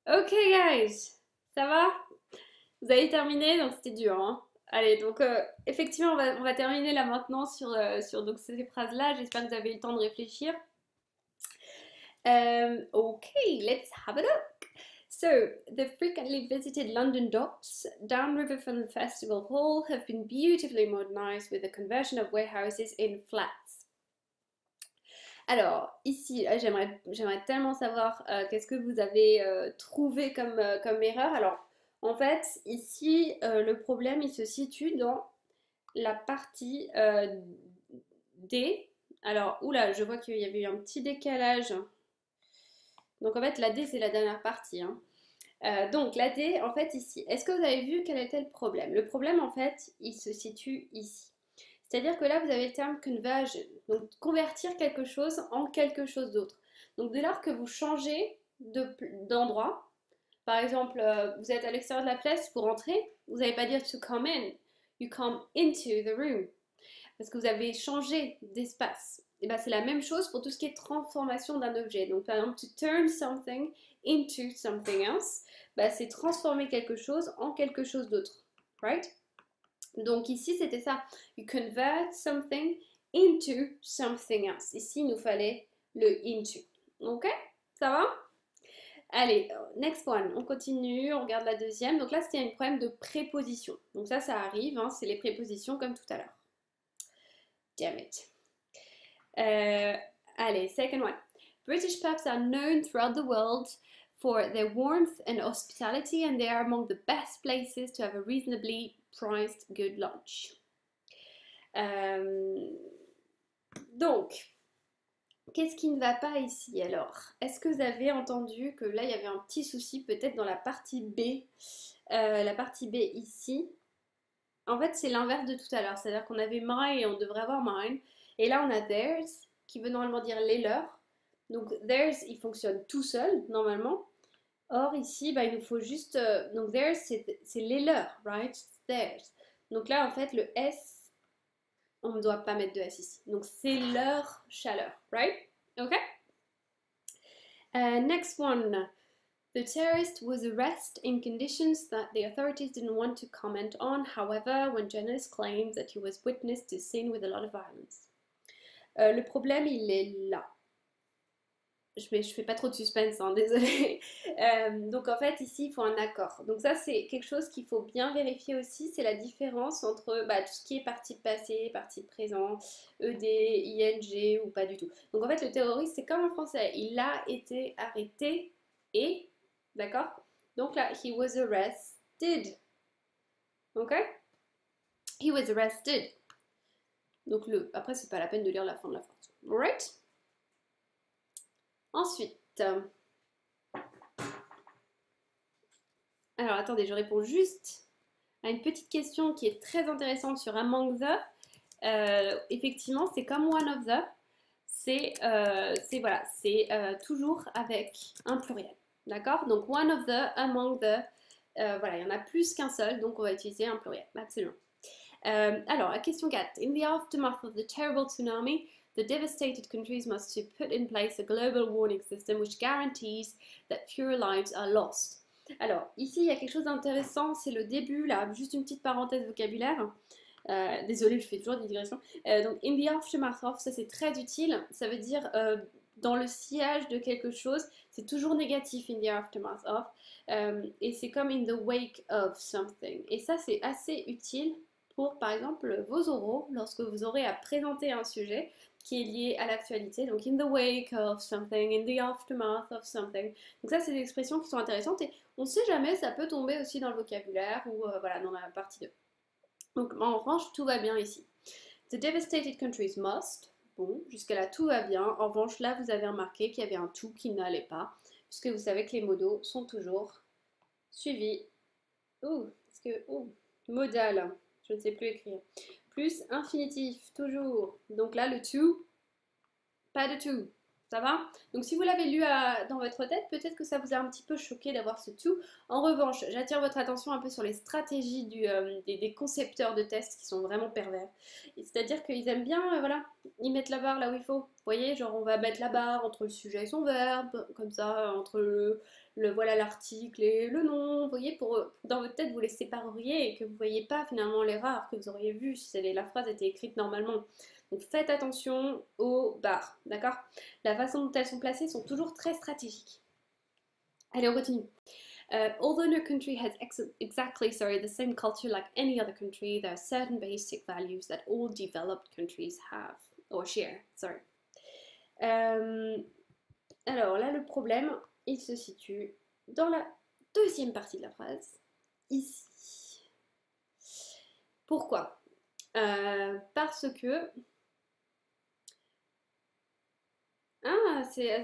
Ok guys, ça va? Vous avez terminé, donc c'était dur, hein? Allez, donc effectivement, on va terminer là maintenant sur donc, ces phrases-là. J'espère que vous avez eu le temps de réfléchir. Ok, let's have a look. So, the frequently visited London docks downriver from the festival hall have been beautifully modernized with the conversion of warehouses in flats. Alors, ici, là, j'aimerais tellement savoir qu'est-ce que vous avez trouvé comme erreur. Alors, en fait, ici, le problème, il se situe dans la partie D. Alors, oula, je vois qu'il y avait eu un petit décalage. Donc, en fait, la D, c'est la dernière partie, hein. Donc, la D, en fait, ici. Est-ce que vous avez vu quel était le problème? Le problème, en fait, il se situe ici. C'est-à-dire que là, vous avez le terme conversion, donc convertir quelque chose en quelque chose d'autre. Donc dès lors que vous changez d'endroit, par exemple, vous êtes à l'extérieur de la place, vous rentrez, vous n'allez pas dire to come in, you come into the room, parce que vous avez changé d'espace. Et ben c'est la même chose pour tout ce qui est transformation d'un objet. Donc par exemple, to turn something into something else, ben, c'est transformer quelque chose en quelque chose d'autre, right? Donc ici, c'était ça. You convert something into something else. Ici, il nous fallait le into. Ok? Ça va? Allez, next one. On continue, on regarde la deuxième. Donc là, c'était un problème de préposition. Donc ça arrive, hein, c'est les prépositions comme tout à l'heure. Damn it. Allez, second one. British pubs are known throughout the world for their warmth and hospitality, and they are among the best places to have a reasonably priced good lunch. Donc, qu'est-ce qui ne va pas ici alors? Est-ce que vous avez entendu que là il y avait un petit souci peut-être dans la partie B? La partie B ici, en fait c'est l'inverse de tout à l'heure, c'est-à-dire qu'on avait my et on devrait avoir mine, et là on a theirs qui veut normalement dire les leurs. Donc theirs il fonctionne tout seul normalement. Or ici bah, il nous faut juste donc theirs c'est les leurs, right? Theirs. Donc là en fait le S on ne doit pas mettre de S ici. Donc c'est leur chaleur, right? Ok? Next one. The terrorist was arrested in conditions that the authorities didn't want to comment on. However, when journalists claimed that he was witness to a scene with a lot of violence. Le problème, il est là. Je fais pas trop de suspense, hein, désolé. Donc en fait ici il faut un accord. Donc ça c'est quelque chose qu'il faut bien vérifier aussi, c'est la différence entre bah, tout ce qui est partie passé, partie présent, ED, ING ou pas du tout. Donc en fait le terroriste c'est comme en français, il a été arrêté et, d'accord? Donc là, he was arrested. Ok? He was arrested. Donc après c'est pas la peine de lire la fin de la phrase. Alright? Ensuite, alors attendez, je réponds juste à une petite question qui est très intéressante sur Among the. Effectivement, c'est comme One of the, voilà, c'est toujours avec un pluriel. D'accord? Donc one of the, among the, voilà, il y en a plus qu'un seul, donc on va utiliser un pluriel. Absolument. Alors, la question 4. In the aftermath of the terrible tsunami, the devastated countries must put in place a global warning system which guarantees that fewer lives are lost. Alors, ici, il y a quelque chose d'intéressant, c'est le début, là, juste une petite parenthèse vocabulaire. Désolée, je fais toujours des digressions. Donc, in the aftermath of, ça c'est très utile. Ça veut dire dans le sillage de quelque chose, c'est toujours négatif in the aftermath of. Et c'est comme in the wake of something. Et ça, c'est assez utile pour, par exemple, vos oraux, lorsque vous aurez à présenter un sujet qui est lié à l'actualité. Donc, in the wake of something, in the aftermath of something. Donc ça, c'est des expressions qui sont intéressantes et on ne sait jamais, ça peut tomber aussi dans le vocabulaire ou voilà, dans la partie 2. Donc, en revanche, tout va bien ici. The devastated countries must. Bon, jusqu'à là, tout va bien. En revanche, là, vous avez remarqué qu'il y avait un tout qui n'allait pas, puisque vous savez que les modaux sont toujours suivis. Modal, je ne sais plus écrire. Plus infinitif, toujours. Donc là, le to, pas de to. Ça va? Donc si vous l'avez lu dans votre tête, peut-être que ça vous a un petit peu choqué d'avoir ce to. En revanche, j'attire votre attention un peu sur les stratégies des concepteurs de tests qui sont vraiment pervers. C'est-à-dire qu'ils aiment bien, voilà, ils mettent la barre là où il faut. voyez, genre on va mettre la barre entre le sujet et son verbe, comme ça, entre voilà l'article et le nom, vous voyez, dans votre tête vous les sépareriez et que vous voyez pas finalement l'erreur que vous auriez vue si la phrase était écrite normalement. Donc faites attention aux barres, d'accord? La façon dont elles sont placées sont toujours très stratégiques. Allez, on continue. Although no country has exactly the same culture like any other country, there are certain basic values that all developed countries have, or share, sorry. Alors là, le problème, il se situe dans la deuxième partie de la phrase, ici. Pourquoi? Parce que... Ah,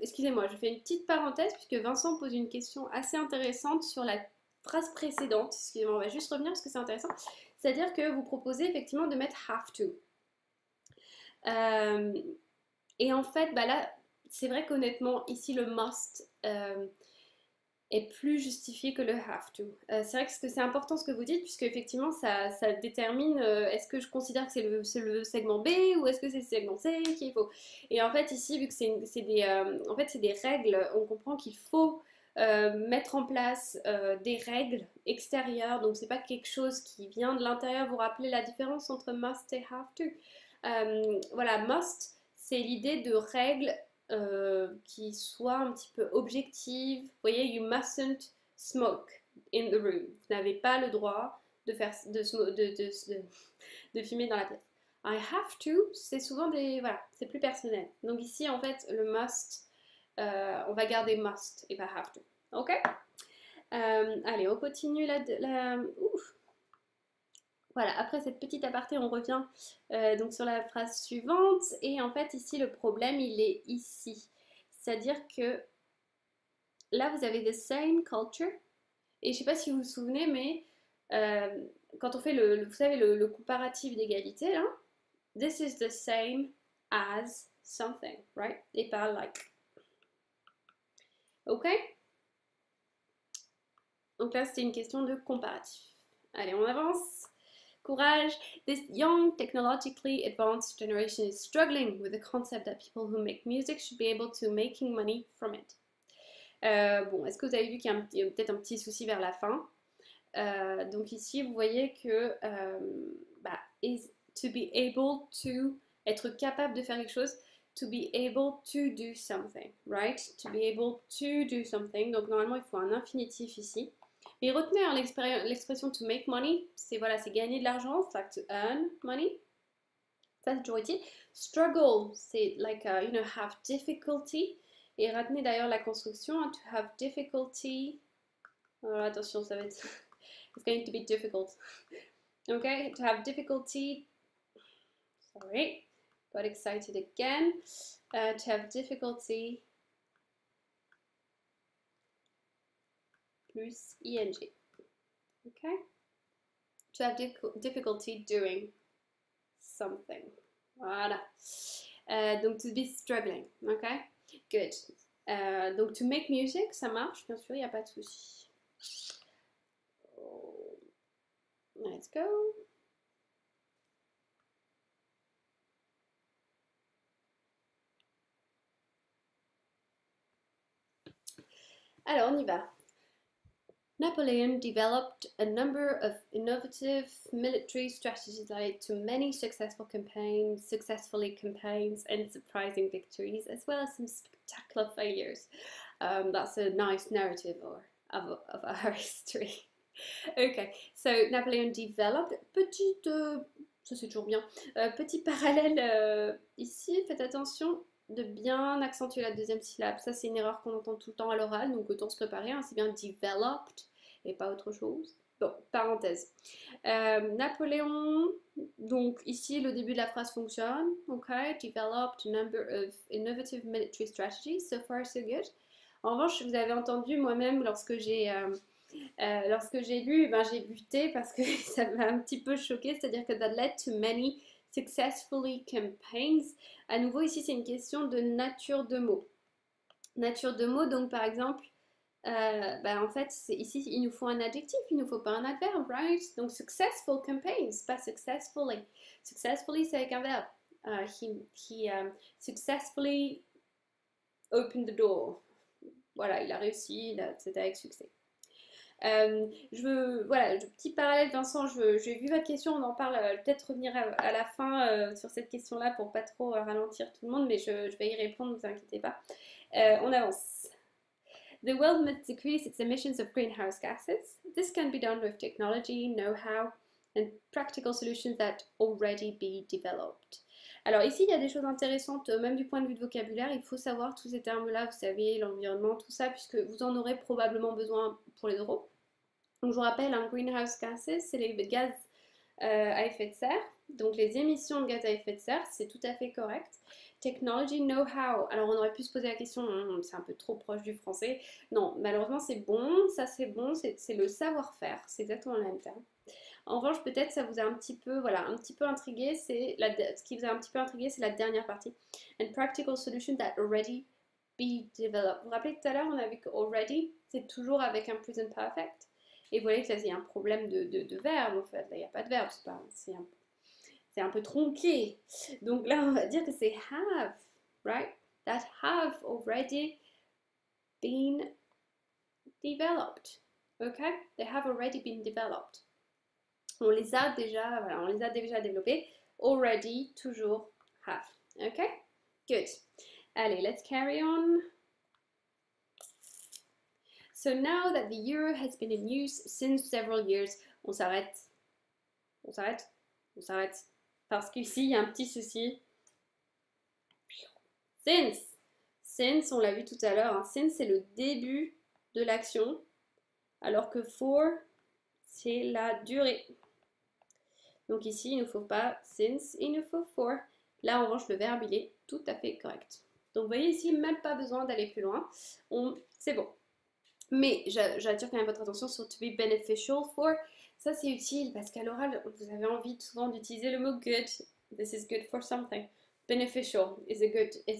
excusez-moi, je fais une petite parenthèse puisque Vincent pose une question assez intéressante sur la phrase précédente. Excusez-moi, on va juste revenir parce que c'est intéressant. C'est-à-dire que vous proposez effectivement de mettre have to. Et en fait, bah là, c'est vrai qu'honnêtement, ici le must est plus justifié que le have to. C'est vrai que c'est important ce que vous dites, puisque effectivement ça détermine est-ce que je considère que c'est le segment B ou est-ce que c'est le segment C qu'il faut. Et en fait ici, vu que c'est des règles, on comprend qu'il faut mettre en place des règles extérieures, donc c'est pas quelque chose qui vient de l'intérieur. Vous rappelez la différence entre must et have to. Voilà, must, c'est l'idée de règles qui soit un petit peu objective. Vous voyez, you mustn't smoke in the room. Vous n'avez pas le droit de fumer dans la pièce. I have to, c'est souvent voilà, c'est plus personnel. Donc ici, en fait, le must, on va garder must et pas have to. Ok? Allez, on continue Ouf. Voilà, après cette petite aparté, on revient donc sur la phrase suivante. Et en fait, ici, le problème, il est ici. C'est-à-dire que là, vous avez the same culture. Et je ne sais pas si vous vous souvenez, mais quand on fait vous savez, le comparatif d'égalité, là, this is the same as something, right? Et pas like. Ok? Donc là, c'était une question de comparatif. Allez, on avance. Courage. This young, technologically advanced generation is struggling with the concept that people who make music should be able to making money from it. Bon, est-ce que vous avez vu qu'il y a peut-être un petit souci vers la fin? Donc ici, vous voyez que is to be able to, être capable de faire quelque chose, to be able to do something, right? To be able to do something. Donc normalement, il faut un infinitif ici. Mais retenez hein, l'expression to make money, c'est voilà, c'est gagner de l'argent, c'est like to earn money. Ça c'est toujours utile. Struggle, c'est like have difficulty. Et retenez d'ailleurs la construction, hein, to have difficulty. Alors attention, ça va être it's going to be difficult. Okay, to have difficulty. Sorry, got excited again. To have difficulty. Plus ing. Okay? To have difficulty doing something. Voilà. Donc, to be struggling. Okay? Good. Donc, to make music, ça marche, bien sûr, il n'y a pas de souci. Let's go. Alors, on y va. Napoleon developed a number of innovative military strategies that led to many successful campaigns, and surprising victories, as well as some spectacular failures. That's a nice narrative of our history. Okay, so Napoleon developed, ça c'est toujours bien, petit parallèle ici, faites attention de bien accentuer la deuxième syllabe. Ça, c'est une erreur qu'on entend tout le temps à l'oral, donc autant se préparer. Hein, c'est bien developed et pas autre chose. Bon, parenthèse. Napoléon, donc ici, le début de la phrase fonctionne. Ok, developed a number of innovative military strategies. So far, so good. En revanche, vous avez entendu moi-même lorsque j'ai lu, ben, j'ai buté parce que ça m'a un petit peu choqué. C'est-à-dire que that led to many successfully campaigns. À nouveau, ici, c'est une question de nature de mots. Nature de mots, donc par exemple, en fait, ici, il nous faut un adjectif, il ne nous faut pas un adverbe, right? Donc, successful campaigns, pas successfully. Successfully, c'est avec un verbe. he successfully opened the door. Voilà, il a réussi, c'était avec succès. Voilà, petit parallèle, Vincent, j'ai vu votre question, on en parle, peut-être revenir à la fin sur cette question-là pour pas trop ralentir tout le monde, mais je vais y répondre, ne vous inquiétez pas. On avance. The world must decrease its emissions of greenhouse gases. This can be done with technology, know-how, and practical solutions that already be developed. Alors ici, il y a des choses intéressantes, même du point de vue de vocabulaire. Il faut savoir tous ces termes-là, vous savez, l'environnement, tout ça, puisque vous en aurez probablement besoin pour les euros. Donc je vous rappelle, un greenhouse gases, c'est les gaz à effet de serre. Donc les émissions de gaz à effet de serre, c'est tout à fait correct. Technology, know-how. Alors on aurait pu se poser la question, c'est un peu trop proche du français. Non, malheureusement c'est bon, ça c'est bon, c'est le savoir-faire, c'est exactement le même terme. En revanche, peut-être ça vous a un petit peu, voilà, un petit peu intrigué, ce qui vous a un petit peu intrigué, c'est la dernière partie. And practical solutions that already be developed. Vous vous rappelez tout à l'heure, on a vu que already, c'est toujours avec un present perfect. Et vous voyez que là, il y a un problème de verbe, en fait. Là, il n'y a pas de verbe, c'est un peu tronqué. Donc là, on va dire que c'est have, right? That have already been developed. Okay? They have already been developed. On les a déjà, voilà, on les a déjà développés. Already, toujours have. Okay? Good. Allez, let's carry on. So now that the euro has been in use since several years, on s'arrête. On s'arrête. On s'arrête. Parce qu'ici, il y a un petit souci. Since. Since, on l'a vu tout à l'heure, hein. Since, c'est le début de l'action, alors que for, c'est la durée. Donc ici, il ne faut pas since, il nous faut for. Là, en revanche, le verbe, il est tout à fait correct. Donc, vous voyez ici, même pas besoin d'aller plus loin. C'est bon. Mais j'attire quand même votre attention sur to be beneficial for. Ça, c'est utile parce qu'à l'oral, vous avez envie souvent d'utiliser le mot good. This is good for something. Beneficial is a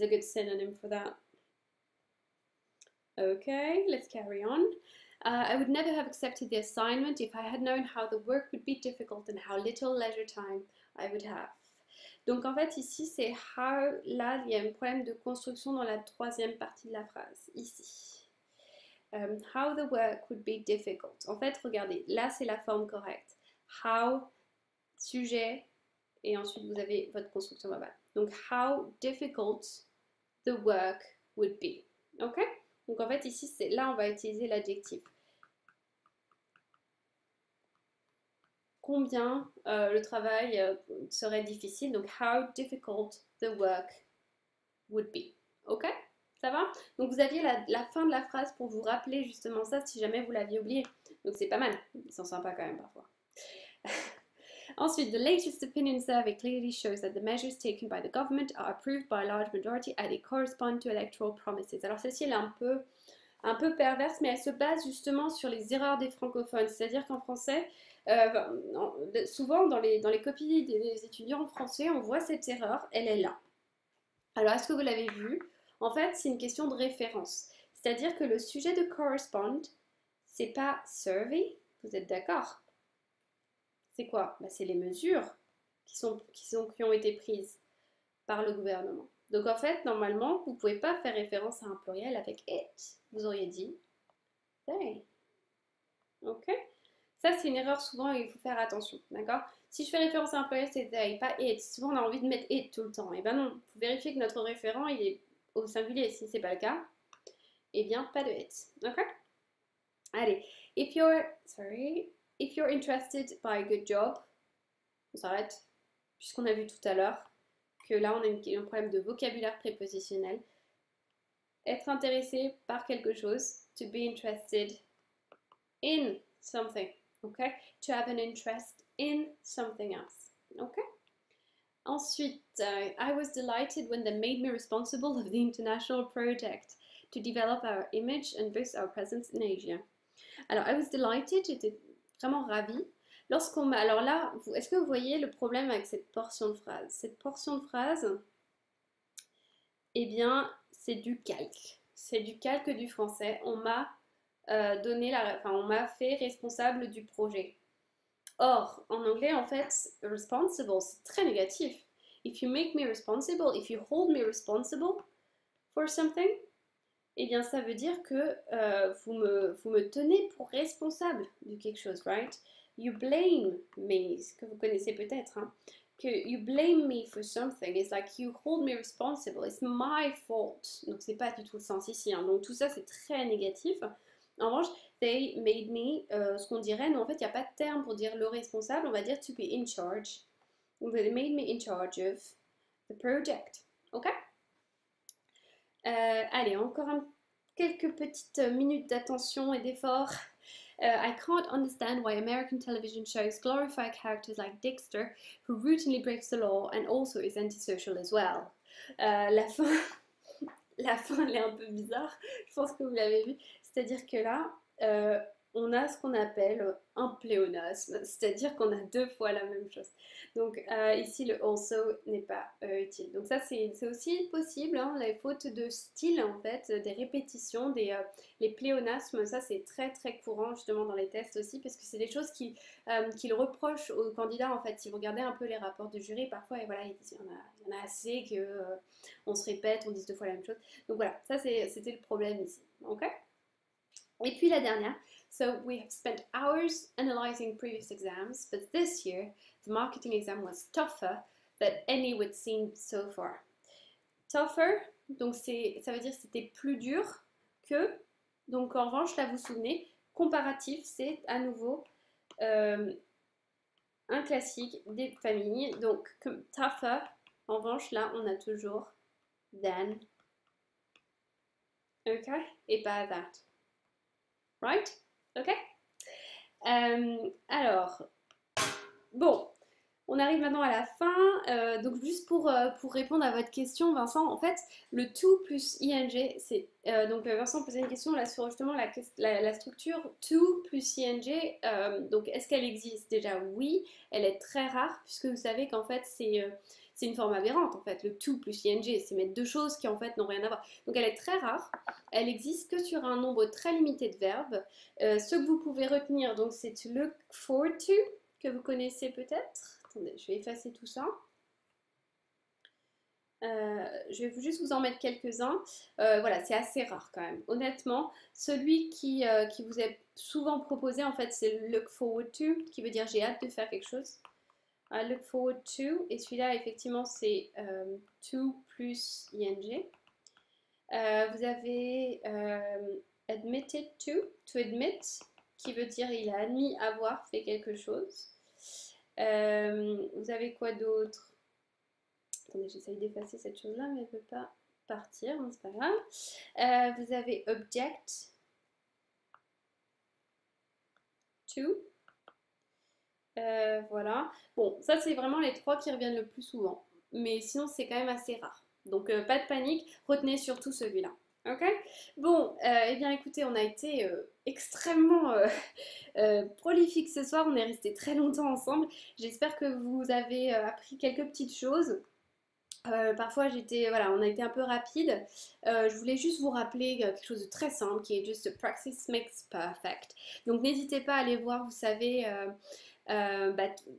good synonym for that. Okay, let's carry on. I would never have accepted the assignment if I had known how the work would be difficult and how little leisure time I would have. Donc en fait ici c'est how, là il y a un problème de construction dans la troisième partie de la phrase, ici. How the work would be difficult. En fait regardez, là c'est la forme correcte. How, sujet, et ensuite vous avez votre construction verbale. Donc how difficult the work would be. Ok? Donc en fait ici, là on va utiliser l'adjectif. Combien le travail serait difficile. Donc how difficult the work would be. Ok? Ça va? Donc vous aviez la fin de la phrase pour vous rappeler justement ça si jamais vous l'aviez oublié. Donc c'est pas mal. Ils sont sympas quand même parfois. Ensuite, the latest opinion survey clearly shows that the measures taken by the government are approved by a large majority and they correspond to electoral promises. Alors celle-ci, elle est un peu perverse, mais elle se base justement sur les erreurs des francophones. C'est-à-dire qu'en français, souvent dans les copies des étudiants en français, on voit cette erreur, elle est là. Alors, est-ce que vous l'avez vu? En fait, c'est une question de référence. C'est-à-dire que le sujet de correspond, c'est pas survey, vous êtes d'accord? C'est quoi? Bah, c'est les mesures qui ont été prises par le gouvernement. Donc en fait, normalement, vous ne pouvez pas faire référence à un pluriel avec it. Vous auriez dit they. Ok? Ça, c'est une erreur souvent et il faut faire attention. D'accord? Si je fais référence à un pluriel, c'est they, pas it. Souvent, on a envie de mettre it tout le temps. Et ben non, il faut vérifier que notre référent, il est au singulier. Si ce n'est pas le cas, eh bien, pas de it. Ok? Allez. If you're interested by a good job, on s'arrête, puisqu'on a vu tout à l'heure que là on a un problème de vocabulaire prépositionnel. Être intéressé par quelque chose, to be interested in something, okay? To have an interest in something else, okay? Ensuite, I was delighted when they made me responsible of the international project to develop our image and boost our presence in Asia. Alors, I was delighted, j'étais vraiment ravie. Alors là, est-ce que vous voyez le problème avec cette portion de phrase? Cette portion de phrase, eh bien, c'est du calque. C'est du calque du français. On m'a on m'a fait responsable du projet. Or, en anglais, en fait, responsible, c'est très négatif. if you make me responsible, if you hold me responsible for something, eh bien ça veut dire que vous me tenez pour responsable de quelque chose, right? You blame me, ce que vous connaissez peut-être, hein? Que you blame me for something, it's like you hold me responsible, it's my fault. Donc c'est pas du tout le sens ici, hein. Donc tout ça c'est très négatif. En revanche, they made me, ce qu'on dirait, non en fait il n'y a pas de terme pour dire le responsable, on va dire to be in charge. Donc they made me in charge of the project, ok? Allez, encore quelques petites minutes d'attention et d'effort. I can't understand why American television shows glorify characters like Dexter, who routinely breaks the law and also is antisocial as well. La fin, la fin, elle est un peu bizarre. Je pense que vous l'avez vu. C'est-à-dire que là, on a ce qu'on appelle un pléonasme, c'est-à-dire qu'on a deux fois la même chose. Donc ici, le also n'est pas utile. Donc ça, c'est aussi possible, hein, les fautes de style, en fait, des répétitions, les pléonasmes, ça c'est très très courant justement dans les tests aussi, parce que c'est des choses qu'ils reprochent aux candidats, en fait. Si vous regardez un peu les rapports de jury, parfois, et voilà, ils disent, il y en a assez qu'on se répète, on dise deux fois la même chose. Donc voilà, ça c'était le problème ici, ok? Et puis la dernière, so we have spent hours analyzing previous exams, but this year the marketing exam was tougher than any we'd seen so far. Tougher, donc ça veut dire que c'était plus dur que, donc en revanche là vous vous souvenez, comparatif c'est à nouveau un classique des familles, donc comme tougher, en revanche là on a toujours than, ok, et pas that. Right? Ok? Alors, bon, on arrive maintenant à la fin. Donc, juste pour répondre à votre question, Vincent, en fait, le to plus ing, c'est. Donc, Vincent posait une question là sur justement la structure to plus ing. Donc, est-ce qu'elle existe? Déjà, oui, elle est très rare, puisque vous savez qu'en fait, c'est une forme aberrante en fait, le to plus ing, c'est mettre deux choses qui en fait n'ont rien à voir. Donc elle est très rare, elle existe que sur un nombre très limité de verbes. Ce que vous pouvez retenir, donc c'est to look forward to, que vous connaissez peut-être. Attendez, je vais effacer tout ça. Je vais juste vous en mettre quelques-uns. Voilà, c'est assez rare quand même. Honnêtement, celui qui vous est souvent proposé en fait, c'est le look forward to, qui veut dire j'ai hâte de faire quelque chose. I look forward to, et celui-là effectivement c'est to plus ing. Vous avez admitted to admit, qui veut dire il a admis avoir fait quelque chose. Vous avez quoi d'autre? Attendez, j'essaye d'effacer cette chose-là, mais elle ne peut pas partir, hein, c'est pas grave. Vous avez object to. Voilà. Bon, ça c'est vraiment les trois qui reviennent le plus souvent. Mais sinon c'est quand même assez rare. Donc pas de panique, retenez surtout celui-là. Ok? Bon, eh bien écoutez, on a été extrêmement prolifique ce soir. On est resté très longtemps ensemble. J'espère que vous avez appris quelques petites choses. Parfois voilà, on a été un peu rapide. Je voulais juste vous rappeler quelque chose de très simple qui est just practice makes perfect. Donc n'hésitez pas à aller voir, vous savez,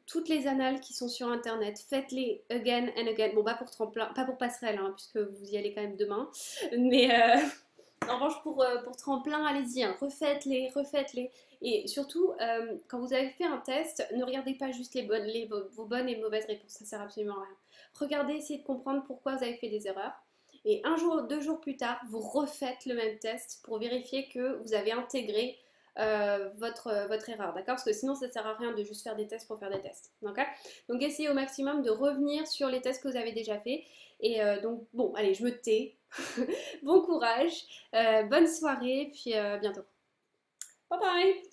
toutes les annales qui sont sur internet, faites-les again and again. Bon, pas pour tremplin, pas pour passerelle, hein, puisque vous y allez quand même demain. Mais en revanche, pour tremplin, allez-y, hein, refaites-les, refaites-les. Et surtout, quand vous avez fait un test, ne regardez pas juste vos bonnes et mauvaises réponses, ça sert absolument à rien. Regardez, essayez de comprendre pourquoi vous avez fait des erreurs. Et un jour, 2 jours plus tard, vous refaites le même test pour vérifier que vous avez intégré votre erreur, d'accord? Parce que sinon, ça ne sert à rien de juste faire des tests pour faire des tests, d'accord? Donc, essayez au maximum de revenir sur les tests que vous avez déjà fait. Et donc, bon, allez, je me tais. Bon courage, bonne soirée, puis bientôt. Bye bye!